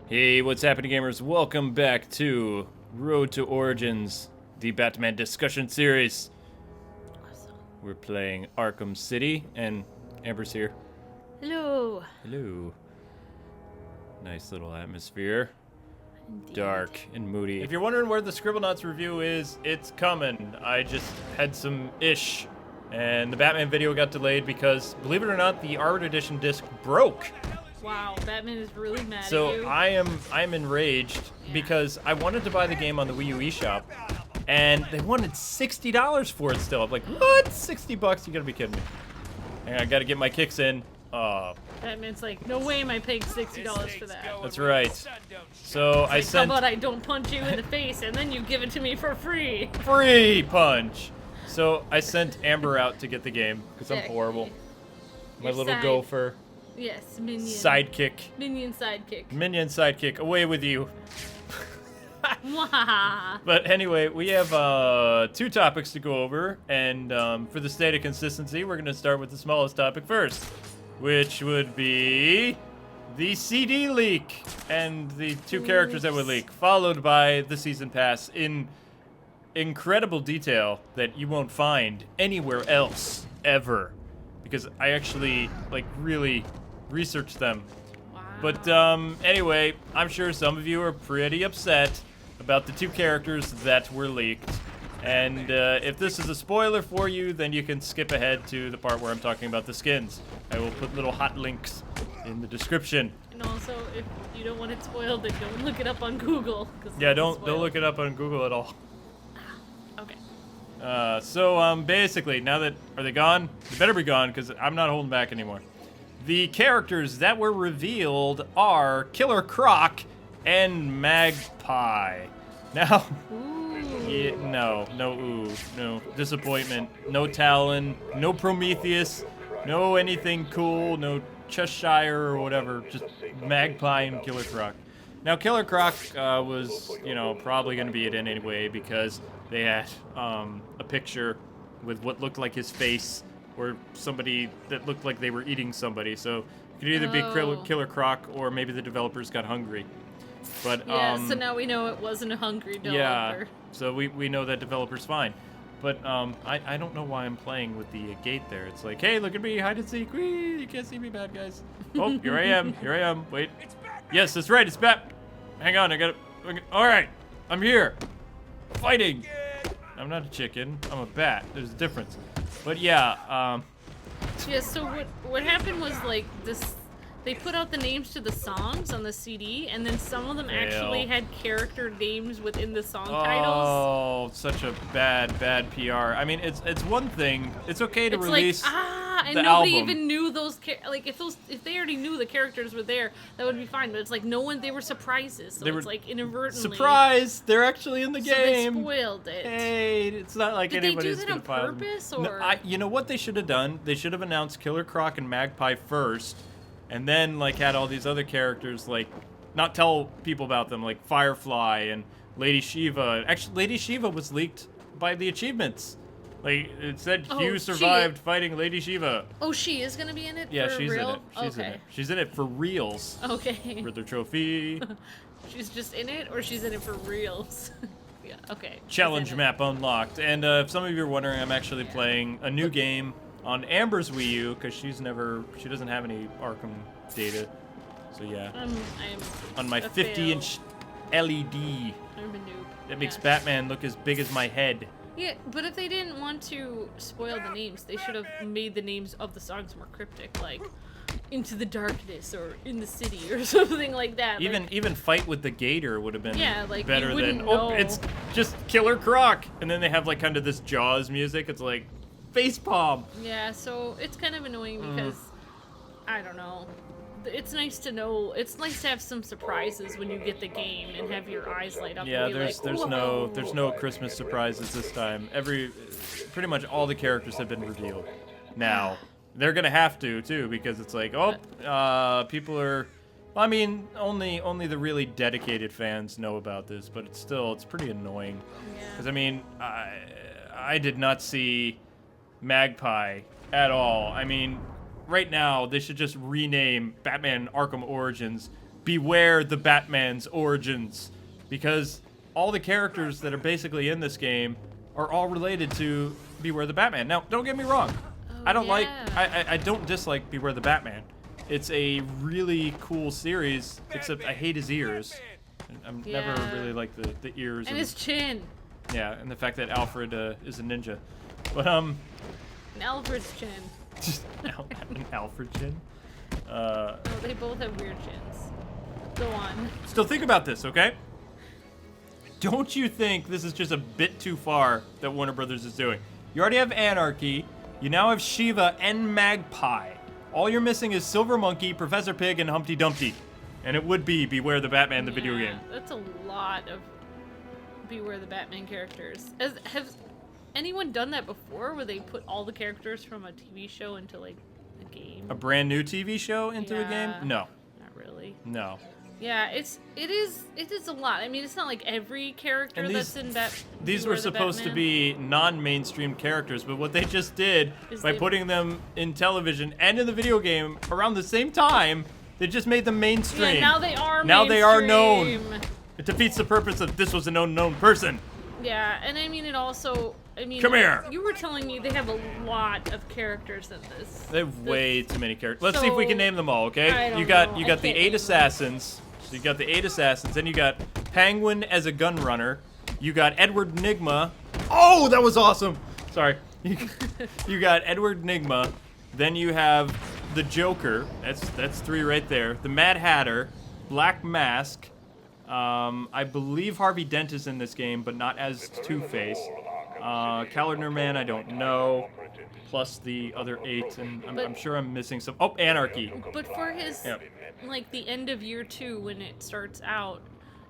Hey, what's happening, gamers? Welcome back to Road to Origins, the Batman discussion series. Awesome. We're playing Arkham City, and Amber's here. Hello. Hello. Nice little atmosphere. Indeed. Dark and moody. If you're wondering where the Scribblenauts review is, it's coming. I just had some ish, and the Batman video got delayed because, believe it or not, the Art Edition disc broke. Wow, Batman is really mad at So you. I'm enraged because I wanted to buy the game on the Wii U eShop, and they wanted $60 for it still. I'm like, what? 60 bucks? You gotta be kidding me. And I gotta get my kicks in. Batman's like, no way am I paying $60 for that. That's right. So I How sent about I don't punch you in the face and then you give it to me for free? free punch. So I sent Amber out to get the game because I'm Exactly. horrible. My Your little side- gopher Yes, minion. sidekick, Minion sidekick. minion sidekick. Away with you. Mwahaha. But anyway, we have two topics to go over, and for the state of consistency, we're going to start with the smallest topic first, which would be the CD leak and the two characters that would leak, followed by the season pass in incredible detail that you won't find anywhere else ever, because I actually really researched them. Wow. But anyway, I'm sure some of you are pretty upset about the two characters that were leaked. And if this is a spoiler for you, then you can skip ahead to the part where I'm talking about the skins. I will put little hot links in the description. And also, if you don't want it spoiled, then don't look it up on Google. 'Cause Yeah, it's don't spoiled. look it up on Google at all. Okay. So basically, now that are they gone? They better be gone because I'm not holding back anymore. The characters that were revealed are Killer Croc and Magpie. Now, Ooh. yeah, no, disappointment. No Talon, no Prometheus, no anything cool, no Cheshire or whatever. Just Magpie and Killer Croc. Now, Killer Croc was, probably going to be it anyway because they had a picture with what looked like his face or somebody that looked like they were eating somebody. So it could either be Oh. Killer Croc or maybe the developers got hungry. But Yeah, so now we know it wasn't a hungry developer. yeah, so we know that developer's fine. But I don't know why I'm playing with the gate there. It's like, hey, look at me, hide and seek. Whee, you can't see me, bad guys. Oh, here I am. Wait. Yes, that's right, it's Bat. Hang on, I got it. All right, I'm here. Fighting. I'm not a chicken, I'm a bat. There's a difference. But yeah, Yeah, so what happened was like this, they put out the names to the songs on the CD, and then some of them actually had character names within the song titles. oh, such a bad PR. I mean, it's one thing. It's okay to It's release like and the nobody album. even knew those if they already knew the characters were there, that would be fine. But it's like they were surprises, so They were it's like inadvertently. Surprise! They're actually in the So they game. spoiled it. Hey, it's not like Did they do anybody's that gonna on file them. purpose, No, or- you know what they should have done? They should have announced Killer Croc and Magpie first, and then had all these other characters not tell people about them, like Firefly and Lady Shiva. Actually, Lady Shiva was leaked by the achievements. It said Oh, Hugh she- survived fighting Lady Shiva. Oh, she is gonna be in it. Yeah, for she's real? in it. She's in Okay. it. She's in it for reals. Okay. Riddler trophy. She's just in it, or she's in it for reals? Yeah. Okay. she's Challenge in it. map unlocked. And if some of you are wondering, I'm actually Yeah. playing a new game on Amber's Wii U because she doesn't have any Arkham data. So yeah, I am on my a 50-inch LED, I'm a noob. that makes Yeah. Batman look as big as my head. Yeah, but if they didn't want to spoil the names, they should have made the names of the songs more cryptic, like Into the Darkness or In the City or something like that. Even Fight with the Gator would have been Yeah, you better than wouldn't know. it's just Killer Croc, and then they have kind of this Jaws music. It's like facepalm. Yeah, so it's kind of annoying because I don't know. It's nice to know. It's nice to have some surprises when you get the game and have your eyes light up. Yeah, and be there's Whoa. no Christmas surprises this time. Pretty much all the characters have been revealed. Now they're gonna have to too because it's like people are. I mean, only the really dedicated fans know about this, but it's pretty annoying. Yeah. Because I mean, I did not see Magpie at all. I mean, right now they should just rename Batman Arkham Origins Beware the Batman's origins, because all the characters that are basically in this game are all related to Beware the Batman. Now, don't get me wrong. Oh, I don't like, yeah. I don't dislike Beware the Batman. It's a really cool series, except I hate his ears. I'm never really liked the ears. And his chin. Yeah, and the fact that Alfred is a ninja. But, And Alfred's chin. just an Alfred chin. No, they both have weird chins. Go on. Still think about this, okay? Don't you think this is just a bit too far that Warner Brothers is doing? You already have Anarchy, you now have Shiva and Magpie. All you're missing is Silver Monkey, Professor Pig, and Humpty Dumpty. And it would be Beware the Batman, the video game. That's a lot of Beware the Batman characters. Has anyone done that before, where they put all the characters from a TV show into, like, a game? A brand new TV show into a game? No. Not really. No. Yeah, it is a lot. I mean, it's not like every character that's in These were supposed to be non-mainstream characters, but what they just did by putting them in television and in the video game around the same time, they just made them mainstream. Yeah, now they are Now they are known. mainstream. It defeats the purpose of this was an unknown person. Yeah, and I mean, Come here. You were telling me they have a lot of characters in this. They have way too many characters. Let's see if we can name them all, okay? I don't you got know. the I can't 8 name them. assassins. So you got the 8 assassins. Then you got Penguin as a gun runner. You got Edward Nigma. Oh, that was awesome. Sorry. You got Edward Nigma. Then you have the Joker. That's 3 right there. The Mad Hatter, Black Mask. I believe Harvey Dent is in this game, but not as Two-Face. Calendar Man, I don't know. Plus the other 8, and I'm sure I'm missing some. Oh, Anarchy. But for his, like, the end of year 2 when it starts out,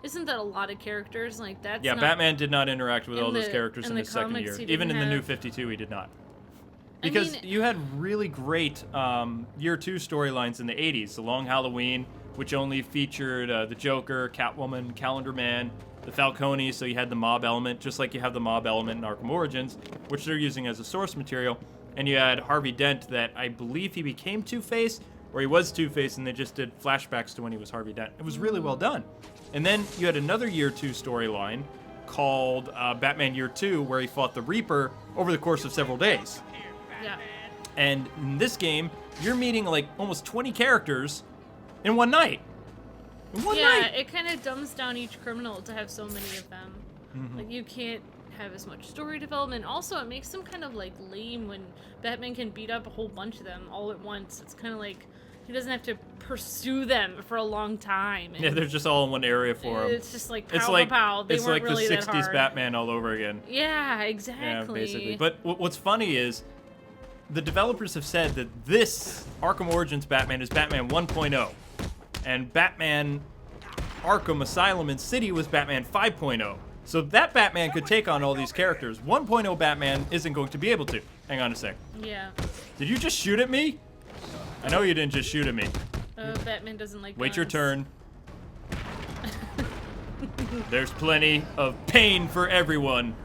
isn't that a lot of characters? Like, that's Yeah, not, Batman did not interact with all those characters in the his second comics, year. he Even in didn't the New have- 52, he did not. I Because mean- you had really great year 2 storylines in the 80s. The Long Halloween, which only featured the Joker, Catwoman, Calendar Man, the Falcone, so you had the mob element, just like you have the mob element in Arkham Origins, which they're using as a source material. And you had Harvey Dent that I believe he became Two-Face, or he was Two-Face, and they just did flashbacks to when he was Harvey Dent. It was really well done. And then you had another Year 2 storyline called Batman Year 2, where he fought the Reaper over the course of several days. Yeah. And in this game, you're meeting like almost 20 characters in one night. In one night! Yeah, it kind of dumbs down each criminal to have so many of them. Like, you can't have as much story development. Also, it makes them kind of, like, lame when Batman can beat up a whole bunch of them all at once. It's kind of like he doesn't have to pursue them for a long time. Yeah, they're just all in one area for him. It's just like pow, It's like, pow, pow. They it's weren't like really the that 60s hard. Batman all over again. Yeah, exactly. Yeah, basically. But what's funny is the developers have said that this Arkham Origins Batman is Batman 1.0. And Batman Arkham Asylum and City was Batman 5.0. So that Batman could take on all these characters. 1.0 Batman isn't going to be able to. Hang on a sec. Yeah. Did you just shoot at me? I know you didn't just shoot at me. Batman doesn't like Wait your guns. turn. There's plenty of pain for everyone,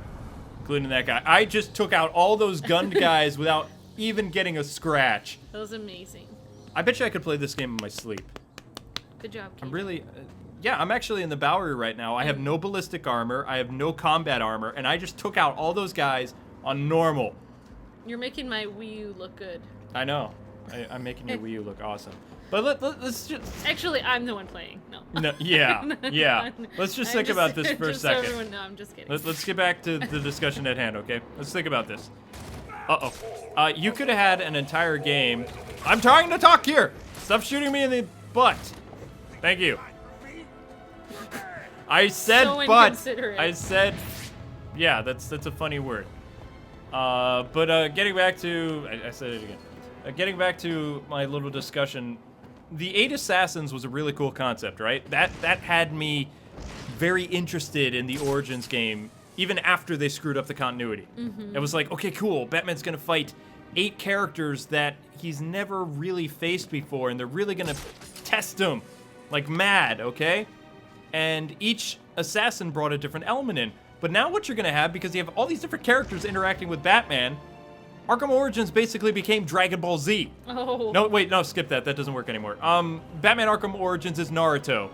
including that guy. I just took out all those gunned guys without even getting a scratch. That was amazing. I bet you I could play this game in my sleep. Good job, Keith. I'm really... yeah, I'm actually in the Bowery right now. I have no ballistic armor. I have no combat armor. And I just took out all those guys on normal. You're making my Wii U look good. I know. I'm making your Wii U look awesome. But let's just... Actually, I'm the one playing. No. No, yeah. Let's just think about this for a just second. So everyone, no, I'm just kidding. Let's get back to the discussion at hand, okay? Let's think about this. Uh-oh. You could have had an entire game... I'm trying to talk here! Stop shooting me in the butt. Thank you. I said So butt. inconsiderate. I said... Yeah, that's a funny word. But getting back to... I said it again. Getting back to my little discussion... The 8 Assassins was a really cool concept, right? That had me very interested in the Origins game, even after they screwed up the continuity. It was like, okay, cool, Batman's gonna fight 8 characters that he's never really faced before, and they're really gonna test him like mad, okay? And each assassin brought a different element in. But now what you're gonna have, because you have all these different characters interacting with Batman, Arkham Origins basically became Dragon Ball Z. Oh. No, wait, no, skip that. That doesn't work anymore. Batman Arkham Origins is Naruto.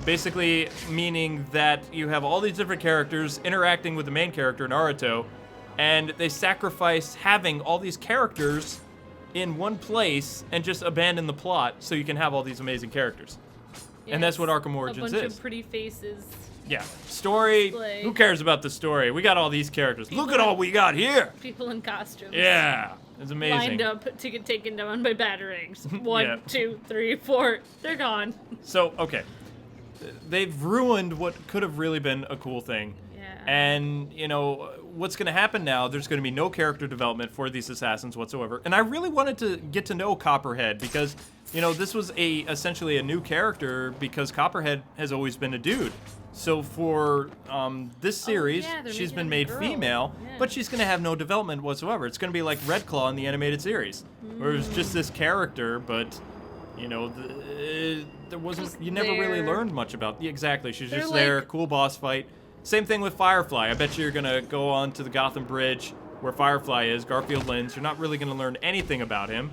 Basically meaning that you have all these different characters interacting with the main character, Naruto, and they sacrifice having all these characters in one place and just abandon the plot so you can have all these amazing characters. Yeah, and that's what Arkham Origins is. A bunch is. of pretty faces. Yeah. Story, Display. who cares about the story? We got all these characters. Look at all we got here. People in costumes. Yeah. It's amazing. Lined up to get taken down by batarangs. One, Yeah. 2, 3, 4. They're gone. So, okay. They've ruined what could have really been a cool thing. Yeah. And, you know, what's going to happen now, there's going to be no character development for these assassins whatsoever. And I really wanted to get to know Copperhead because, you know, this was essentially a new character because Copperhead has always been a dude. So for this series, they're she's making been him a made girl. female, Yeah. but she's going to have no development whatsoever. It's going to be like Red Claw in the animated series, where it was just this character, but, you know, there wasn't, Just you never really there. learned much about, exactly, she's They're just there, like- cool boss fight. Same thing with Firefly. I bet you're going to go on to the Gotham Bridge where Firefly is, Garfield Lynch. You're not really going to learn anything about him.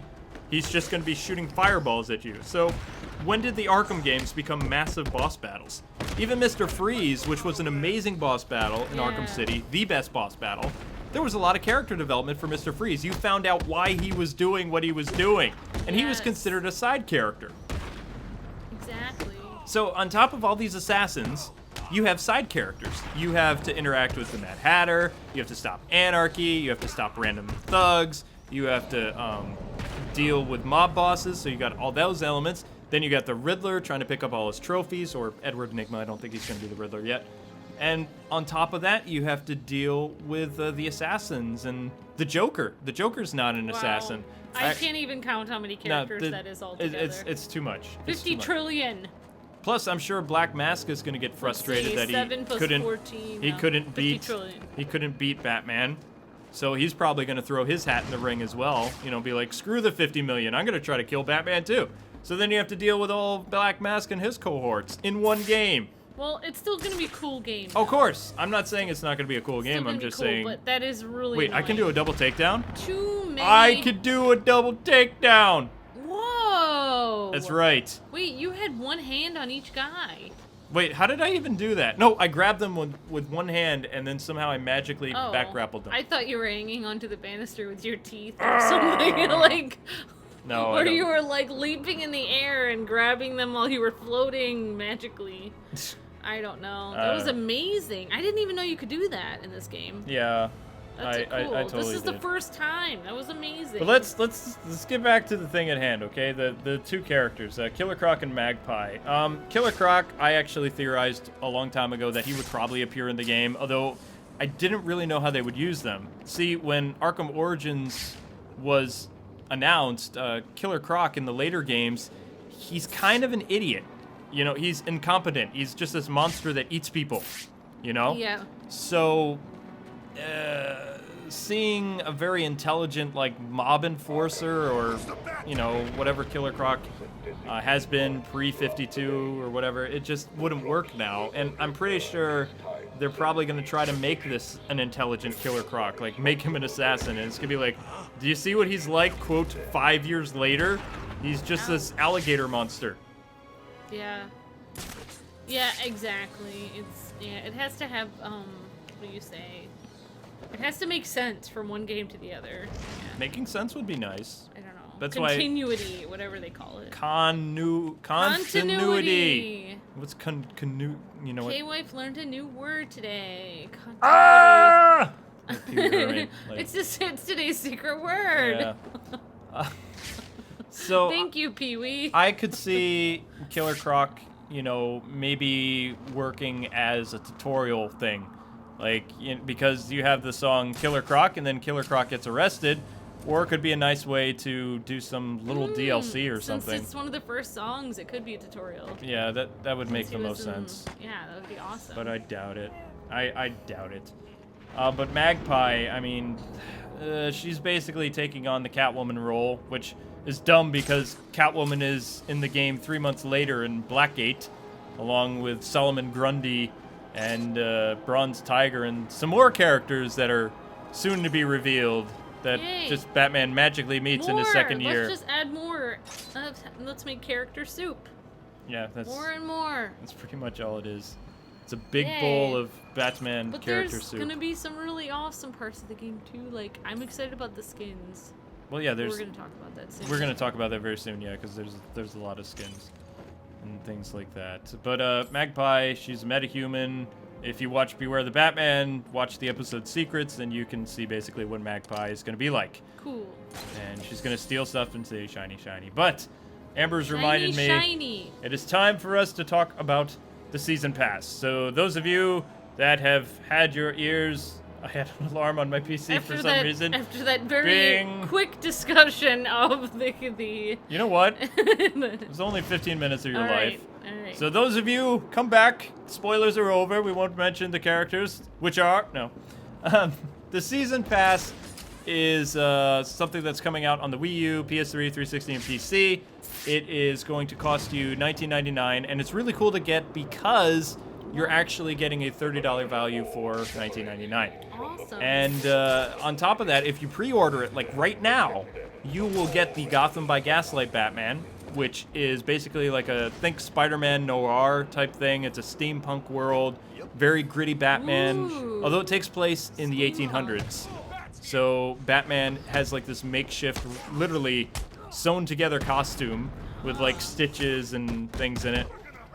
He's just going to be shooting fireballs at you. So, when did the Arkham games become massive boss battles? Even Mr. Freeze, which was an amazing boss battle in Yeah. Arkham City, the best boss battle, there was a lot of character development for Mr. Freeze. You found out why he was doing what he was doing, and he was Yes. considered a side character. Exactly. So, on top of all these assassins, you have side characters. You have to interact with the Mad Hatter, you have to stop anarchy, you have to stop random thugs, you have to deal with mob bosses, so you got all those elements. Then you got the Riddler trying to pick up all his trophies, or Edward Nygma, I don't think he's going to be the Riddler yet. And on top of that, you have to deal with the assassins and the Joker. The Joker's not an Wow. assassin. I can't even count how many characters that is altogether. It's too much. It's 50 too much. trillion. Plus, I'm sure Black Mask is going to get frustrated that 7 he plus couldn't 14, he no, couldn't 50 beat trillion. he couldn't beat Batman. So he's probably going to throw his hat in the ring as well. You know, be like, screw the 50 million. I'm going to try to kill Batman too. So then you have to deal with all Black Mask and his cohorts in one game. Well, it's still gonna be a cool game. Of course, I'm not saying it's not going to be a cool It's still game. gonna I'm be just cool, saying. But that is really. Wait, I can do a double takedown. Too many. I could do a double takedown. Whoa. That's right. Wait, you had one hand on each guy. Wait, how did I even do that? No, I grabbed them with one hand, and then somehow I magically Oh. back grappled them. I thought you were hanging onto the banister with your teeth or something like. No, I Or don't. you were like leaping in the air and grabbing them while you were floating magically. I don't know. That was amazing. I didn't even know you could do that in this game. Yeah, That's I cool. totally This is did. the first time. That was amazing. But let's get back to the thing at hand, okay? The two characters, Killer Croc and Magpie. Killer Croc, I actually theorized a long time ago that he would probably appear in the game, although I didn't really know how they would use them. See, when Arkham Origins was announced, Killer Croc in the later games, he's kind of an idiot. You know, he's incompetent. He's just this monster that eats people, you know? Yeah. So, seeing a very intelligent, like, mob enforcer or, you know, whatever Killer Croc has been pre-52 or whatever, it just wouldn't work now. And I'm pretty sure they're probably going to try to make this an intelligent Killer Croc, like, make him an assassin. And it's going to be like, do you see what he's like, quote, 5 years later? He's just this alligator monster. Yeah. Yeah, exactly. It has to have what do you say? It has to make sense from one game to the other. Yeah. Making sense would be nice. I don't know. That's why- Continuity, whatever they call it. Continuity. Continuity. What's you know what? K-Wife learned a new word today. Continuity. Ah! Like Pee Wee Herman, like- It's today's secret word. Yeah. So Thank you, Pee-wee. I could see Killer Croc, you know, maybe working as a tutorial thing, like because you have the song Killer Croc, and then Killer Croc gets arrested, or it could be a nice way to do some little DLC or something. Since it's one of the first songs, it could be a tutorial. Yeah, that would make Since he the was most in- sense. Yeah, that would be awesome. But I doubt it. I doubt it. But Magpie, I mean, she's basically taking on the Catwoman role, which is dumb because Catwoman is in the game 3 months later in Blackgate, along with Solomon Grundy and Bronze Tiger and some more characters that are soon to be revealed. that Yay. just Batman magically meets in his second year. Let's just add more. Let's make character soup. Yeah, More and more. that's pretty much all it is. It's a big Yay. bowl of Batman But character there's soup. gonna be some really awesome parts of the game too. Like, I'm excited about the skins. Well, yeah, We're gonna talk about that soon. we're gonna talk about that very soon, yeah, because there's a lot of skins and things like that. But Magpie, she's a metahuman. If you watch Beware the Batman, watch the episode Secrets, then you can see basically what Magpie is gonna be like. Cool. And she's gonna steal stuff and say shiny, shiny. But Amber's Shiny, reminded me shiny. it is time for us to talk about the season pass. So those of you that have had your ears, I had an alarm on my PC for some reason. After that very Bing. quick discussion of the You know what? It was only 15 minutes of your life. All right. So those of you, come back. Spoilers are over. We won't mention the characters, which are no. The season pass is something that's coming out on the Wii U, PS3, 360, and PC. It is going to cost you $19.99, and it's really cool to get because you're actually getting a $30 value for $19.99. Awesome. And on top of that, if you pre-order it, like right now, you will get the Gotham by Gaslight Batman, which is basically like a think Spider-Man noir type thing. It's a steampunk world, very gritty Batman, Ooh. although it takes place in the 1800s. So Batman has like this makeshift, literally sewn together costume with like stitches and things in it.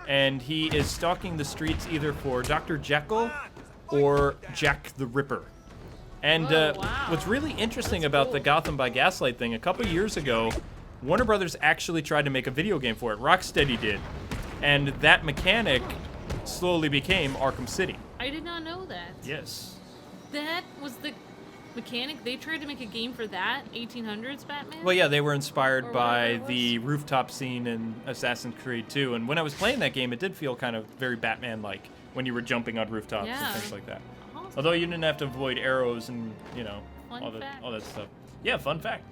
And he is stalking the streets either for Dr. Jekyll or Jack the Ripper. And Oh, wow. what's really interesting That's about cool. the Gotham by Gaslight thing, a couple years ago, Warner Brothers actually tried to make a video game for it. Rocksteady did. And that mechanic slowly became Arkham City. I did not know that. Yes. That was the mechanic. They tried to make a game for that 1800s Batman. Well, yeah, they were inspired Or by whatever it was. the rooftop scene in Assassin's Creed 2. And when I was playing that game, it did feel kind of very Batman-like when you were jumping on rooftops Yeah. and things like that. Awesome. Although you didn't have to avoid arrows and, you know, Fun all fact. that stuff. Yeah, fun fact.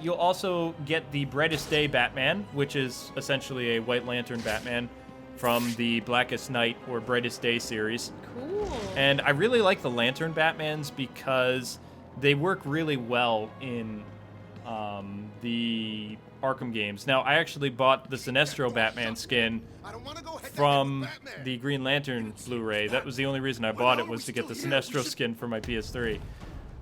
You'll also get the Brightest Day Batman, which is essentially a White Lantern Batman from the Blackest Night or Brightest Day series. Cool. And I really like the Lantern Batmans because they work really well in the Arkham games. Now, I actually bought the Sinestro Batman skin from the Green Lantern Blu-ray. That was the only reason I bought it, was to get the Sinestro skin for my PS3.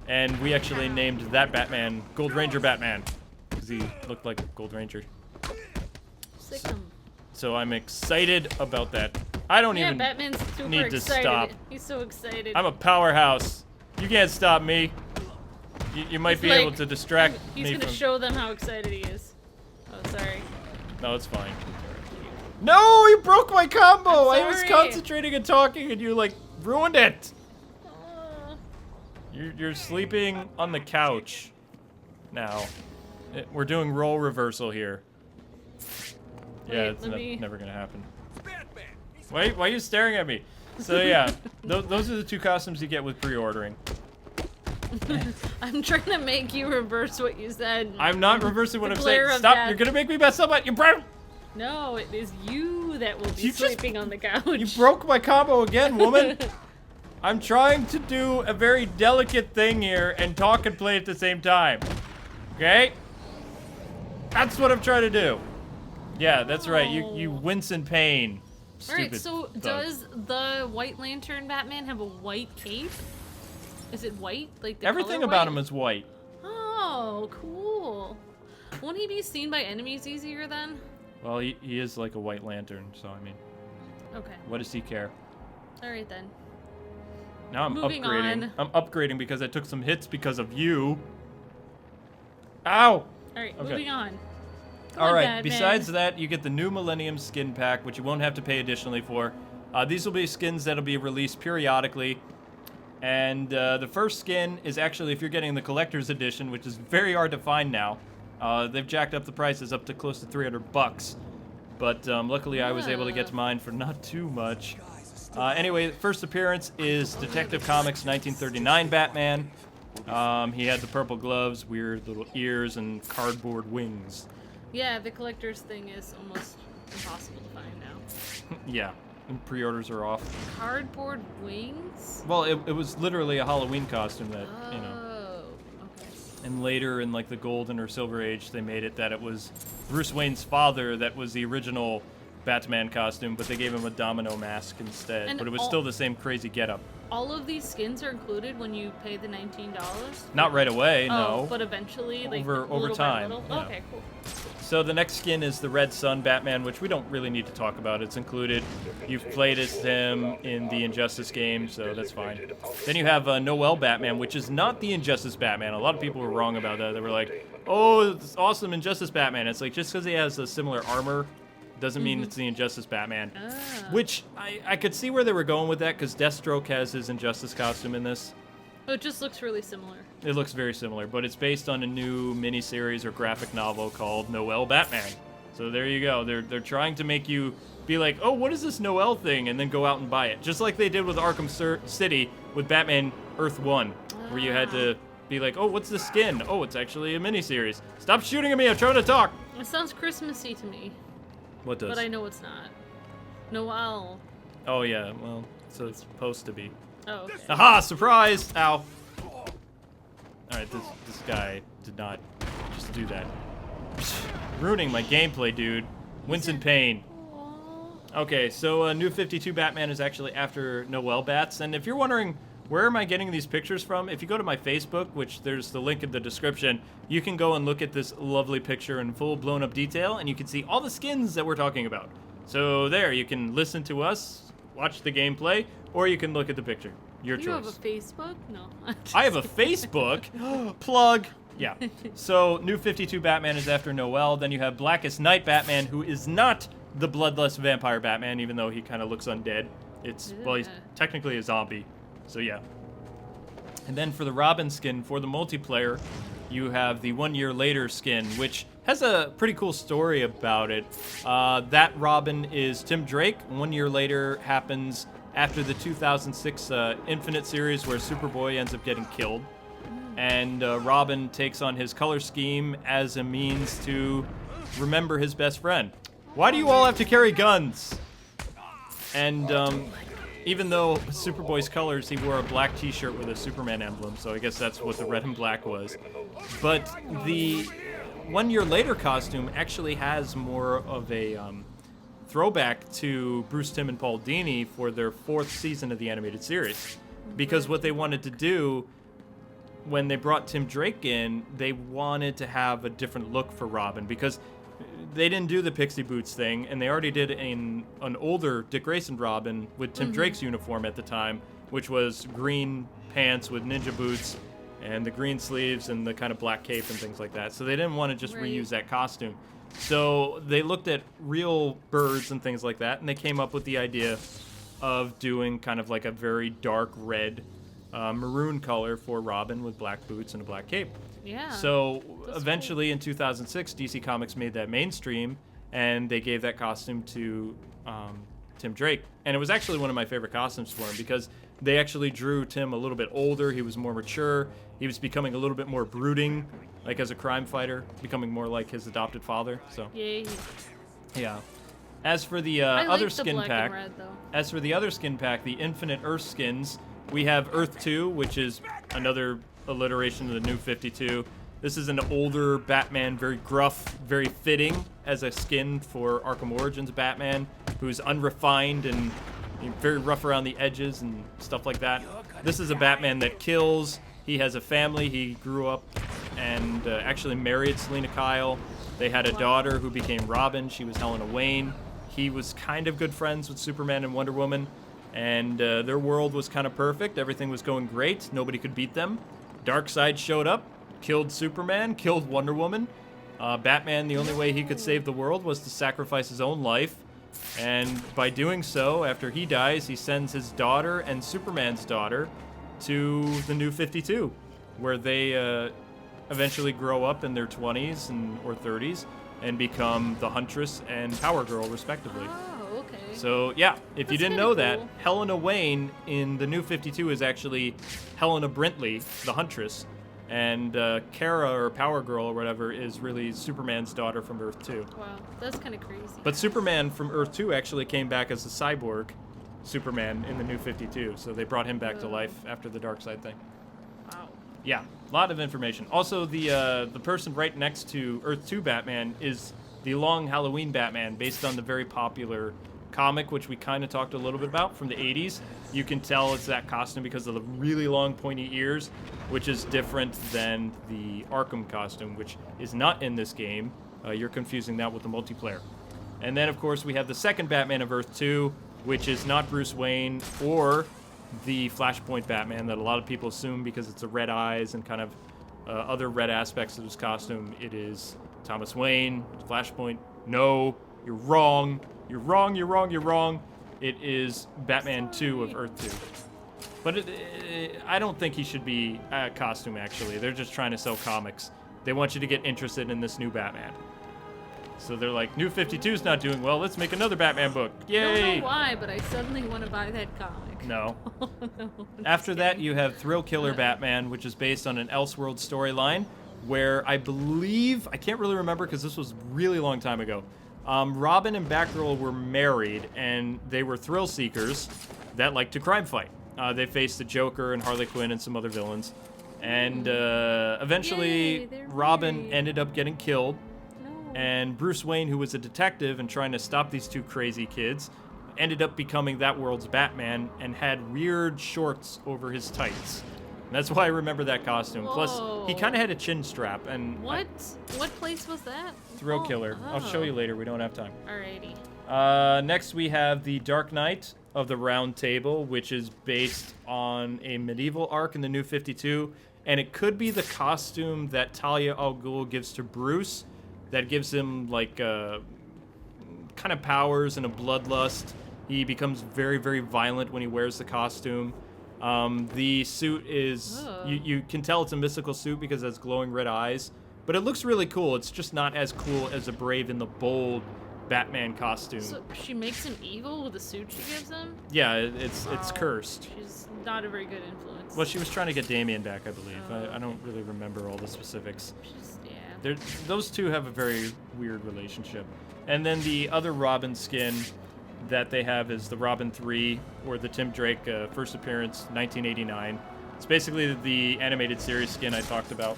And we actually named that Batman Gold Ranger Batman because he looked like Gold Ranger. Sick 'em. So I'm excited about that. I don't Yeah, even Batman's super need to excited. stop. He's so excited. I'm a powerhouse. You can't stop me. You might It's be like, able to distract He's me gonna from... show them how excited he is. Oh, sorry. No, it's fine. No, you broke my combo! I'm I was sorry. concentrating and talking and you, like, ruined it! Oh. You're sleeping on the couch now. We're doing role reversal here. Yeah, Wait, it's let me- never gonna happen. Why are you staring at me? So yeah, those are the two costumes you get with pre-ordering. I'm trying to make you reverse what you said. I'm not reversing what The I'm saying. glare of Stop! death. You're gonna make me mess up. You broke. No, it is you that will be You just- sleeping on the couch. You broke my combo again, woman. I'm trying to do a very delicate thing here and talk and play at the same time. Okay? That's what I'm trying to do. Yeah, that's right. You Oh. wince in pain. Alright, Stupid so thug. does the White Lantern Batman have a white cape? Is it white? Like the Everything color about white? him is white. Oh, cool. Won't he be seen by enemies easier then? Well, he is like a white lantern, so I mean, Okay. what does he care? Alright then. Now I'm Moving upgrading. on. I'm upgrading because I took some hits because of you. Ow! Alright, Okay. moving on. Come All on, right. Batman. Besides that, you get the new Millennium Skin Pack, which you won't have to pay additionally for. These will be skins that'll be released periodically. And the first skin is actually, if you're getting the collector's edition, which is very hard to find now. They've jacked up the prices up to close to $300. But luckily, I was able to get to mine for not too much. Anyway, first appearance is Detective Comics 1939 Batman. He had the purple gloves, weird little ears, and cardboard wings. Yeah, the collector's thing is almost impossible to find now. Yeah, and pre-orders are off. Cardboard wings? Well, it was literally a Halloween costume that, you know. Oh, okay. And later in like the Golden or Silver Age, they made it that it was Bruce Wayne's father that was the original Batman costume, but they gave him a domino mask instead. And but it was still the same crazy getup. All of these skins are included when you pay the $19? Not right away, oh, no. But eventually, like over time. Yeah. Okay, cool. So the next skin is the Red Sun Batman, which we don't really need to talk about. It's included. You've played as him in the Injustice game, so that's fine. Then you have Noel Batman, which is not the Injustice Batman. A lot of people were wrong about that. They were like, oh, it's awesome Injustice Batman. It's like, just because he has a similar armor doesn't mean it's the Injustice Batman. Which, I could see where they were going with that, because Deathstroke has his Injustice costume in this. Oh, it just looks really similar. It looks very similar, but it's based on a new miniseries or graphic novel called Noel Batman. So there you go. They're trying to make you be like, oh, what is this Noel thing? And then go out and buy it. Just like they did with Arkham City with Batman Earth 1, where you had to be like, oh, what's the skin? Oh, it's actually a miniseries. Stop shooting at me. I'm trying to talk. It sounds Christmassy to me. What does? But I know it's not. Noel. Oh, yeah. Well, so it's supposed to be. Oh, okay. Aha! Surprise! Ow. Alright, this guy did not just do that. Ruining my gameplay, dude. Winston Payne. Okay, so New 52 Batman is actually after Noel Bats, and if you're wondering where am I getting these pictures from, if you go to my Facebook, which there's the link in the description, you can go and look at this lovely picture in full blown up detail, and you can see all the skins that we're talking about. So there, you can listen to us, watch the gameplay, or you can look at the picture. Your choice. You have a Facebook? No. I have a Facebook? Plug. Yeah. So, New 52 Batman is after Noel. Then you have Blackest Night Batman, who is not the bloodless vampire Batman, even though he kind of looks undead. Well, he's technically a zombie. So, yeah. And then for the Robin skin, for the multiplayer, you have the 1 year later skin, which has a pretty cool story about it. That Robin is Tim Drake. 1 year later happens after the 2006 Infinite series where Superboy ends up getting killed. And Robin takes on his color scheme as a means to remember his best friend. Why do you all have to carry guns? And even though Superboy's colors, he wore a black t-shirt with a Superman emblem, so I guess that's what the red and black was. But the 1 year later costume actually has more of a throwback to Bruce Timm and Paul Dini for their 4th season of the animated series. Because what they wanted to do when they brought Tim Drake in, they wanted to have a different look for Robin, because they didn't do the pixie boots thing, and they already did an older Dick Grayson Robin with Tim Drake's uniform at the time, which was green pants with ninja boots and the green sleeves and the kind of black cape and things like that. So they didn't want to just reuse that costume. So they looked at real birds and things like that, and they came up with the idea of doing kind of like a very dark red maroon color for Robin with black boots and a black cape. Yeah. So eventually in 2006, DC Comics made that mainstream, and they gave that costume to Tim Drake. And it was actually one of my favorite costumes for him, because they actually drew Tim a little bit older. He was more mature. He was becoming a little bit more brooding, like as a crime fighter, becoming more like his adopted father. So Yay. Yeah. As for the other skin pack, the Infinite Earth skins, we have Earth 2, which is another alliteration of the New 52. This is an older Batman, very gruff, very fitting as a skin for Arkham Origins Batman, who's unrefined and very rough around the edges and stuff like that. This is a Batman that kills. He has a family. He grew up and actually married Selena Kyle. They had a daughter who became Robin. She was Helena Wayne. He was kind of good friends with Superman and Wonder Woman, and their world was kind of perfect. Everything was going great. Nobody could beat them. Darkseid showed up, killed Superman, killed Wonder Woman. Batman, the only way he could save the world was to sacrifice his own life. And by doing so, after he dies, he sends his daughter and Superman's daughter to the New 52, where they eventually grow up in their 20s or 30s and become the Huntress and Power Girl, respectively. Oh, okay. So, yeah, if you didn't know cool. that, Helena Wayne in the New 52 is actually Helena Brintley, the Huntress, and Kara, or Power Girl, or whatever, is really Superman's daughter from Earth 2. Wow, that's kind of crazy. But Superman from Earth 2 actually came back as a cyborg Superman in the New 52, so they brought him back to life after the Darkseid thing. Wow. Yeah, a lot of information. Also, the person right next to Earth 2 Batman is the Long Halloween Batman, based on the very popular comic, which we kind of talked a little bit about from the 80s. You can tell it's that costume because of the really long pointy ears, which is different than the Arkham costume, which is not in this game. You're confusing that with the multiplayer. And then, of course, we have the second Batman of Earth 2, which is not Bruce Wayne or the Flashpoint Batman that a lot of people assume because it's the red eyes and kind of other red aspects of his costume. It is Thomas Wayne, Flashpoint. No, you're wrong. You're wrong, you're wrong, you're wrong. It is Batman 2 of Earth 2. But I don't think he should be a costume, actually. They're just trying to sell comics. They want you to get interested in this new Batman. So they're like, New 52's not doing well, let's make another Batman book. Yay! I don't know why, but I suddenly want to buy that comic. No. No, After that, you have Thrill Killer Batman, which is based on an Elseworld storyline, where I believe, I can't really remember because this was a really long time ago, Robin and Batgirl were married, and they were thrill seekers that liked to crime fight. They faced the Joker and Harley Quinn and some other villains. And eventually, Yay, Robin married. ended up getting killed. No. And Bruce Wayne, who was a detective and trying to stop these two crazy kids, ended up becoming that world's Batman and had weird shorts over his tights. And that's why I remember that costume. Whoa. Plus, he kind of had a chin strap. And What? What place was that? Thrill Killer. I'll show you Oh. later. We don't have time. Alrighty. Next, we have the Dark Knight of the Round Table, which is based on a medieval arc in the New 52. And it could be the costume that Talia al Ghul gives to Bruce that gives him, like, kind of powers and a bloodlust. He becomes very, very violent when he wears the costume. The suit is... You can tell it's a mystical suit because it has glowing red eyes. But it looks really cool. It's just not as cool as a Brave and the Bold Batman costume. So she makes him evil with the suit she gives him? Yeah, it's Wow. cursed. She's not a very good influence. Well, she was trying to get Damien back, I believe. I don't really remember all the specifics. She's, yeah. Those two have a very weird relationship. And then the other Robin skin that they have is the Robin 3, or the Tim Drake first appearance, 1989. It's basically the animated series skin I talked about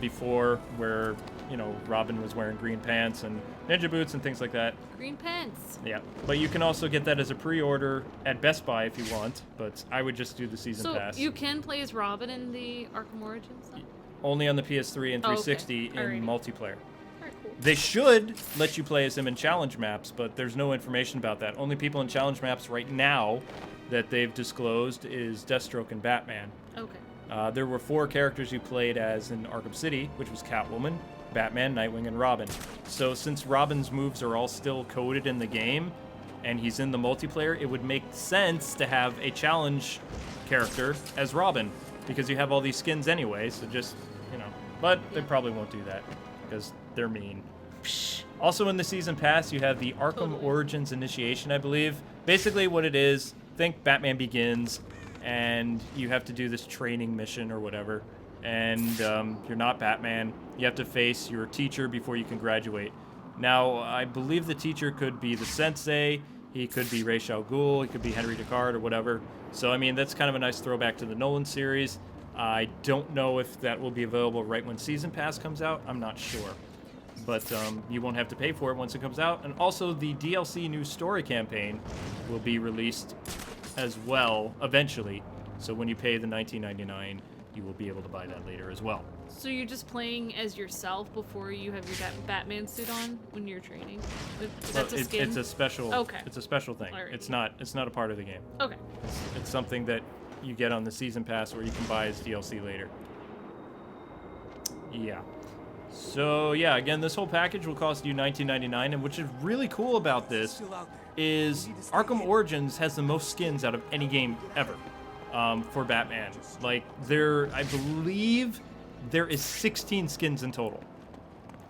before, where, you know, Robin was wearing green pants and ninja boots and things like that. Green pants. Yeah, but you can also get that as a pre-order at Best Buy if you want, but I would just do the season pass. So you can play as Robin in the Arkham Origins? Though? Only on the PS3 and Oh, okay. 360 in Alrighty. multiplayer. Alright, cool. They should let you play as him in challenge maps, but there's no information about that. Only people in challenge maps right now that they've disclosed is Deathstroke and Batman. Okay. There were 4 characters you played as in Arkham City, which was Catwoman, Batman, Nightwing, and Robin. So since Robin's moves are all still coded in the game, and he's in the multiplayer, it would make sense to have a challenge character as Robin, because you have all these skins anyway, so just, you know. But they probably won't do that, because they're mean. Also in the season pass, you have the Arkham Totally. Origins Initiation, I believe. Basically what it is, think Batman Begins, and you have to do this training mission or whatever, and you're not Batman. You have to face your teacher before you can graduate. Now, I believe the teacher could be the sensei, he could be Ra's al Ghul, he could be Henry Descartes or whatever. So, I mean, that's kind of a nice throwback to the Nolan series. I don't know if that will be available right when Season Pass comes out. I'm not sure. But you won't have to pay for it once it comes out. And also, the DLC New Story campaign will be released as well eventually. So when you pay the $19.99, you will be able to buy that later as well. So you're just playing as yourself before you have your Batman suit on when you're training? That's a skin? It's a special. Okay. It's a special thing. Alrighty. It's not a part of the game. Okay. It's something that you get on the season pass, where you can buy as DLC later. Yeah. So yeah, again, this whole package will cost you $19.99, and which is really cool about this is Arkham Origins has the most skins out of any game ever for Batman. Like, I believe there is 16 skins in total,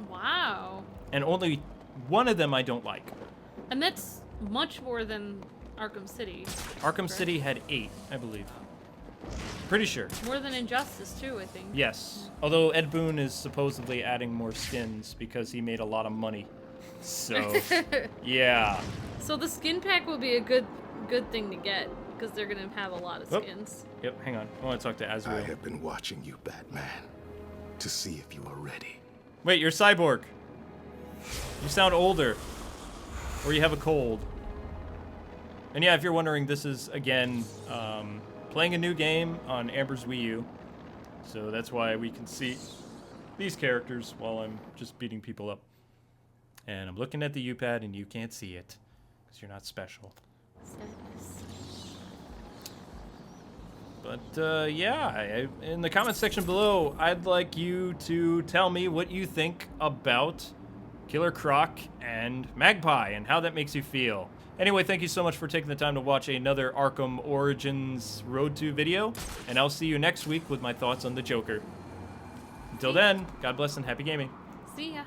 Wow. and only one of them I don't like. And that's much more than Arkham City. Arkham correct? City had 8, I believe. Pretty sure. More than Injustice, too, I think. Yes. Although Ed Boon is supposedly adding more skins because he made a lot of money. So, yeah. So the skin pack will be a good thing to get. because they're gonna have a lot of Oh. skins. Yep, hang on. I want to talk to I Azrael. have been watching you, Batman, to see if you are ready. Wait, you're cyborg. You sound older. Or you have a cold. And yeah, if you're wondering, this is, again, playing a new game on Amber's Wii U. So that's why we can see these characters while I'm just beating people up. And I'm looking at the U-pad and you can't see it. Because you're not special. Sadness. But yeah, in the comments section below, I'd like you to tell me what you think about Killer Croc and Magpie and how that makes you feel. Anyway, thank you so much for taking the time to watch another Arkham Origins Road to video, and I'll see you next week with my thoughts on the Joker. Until then, God bless and happy gaming. See ya.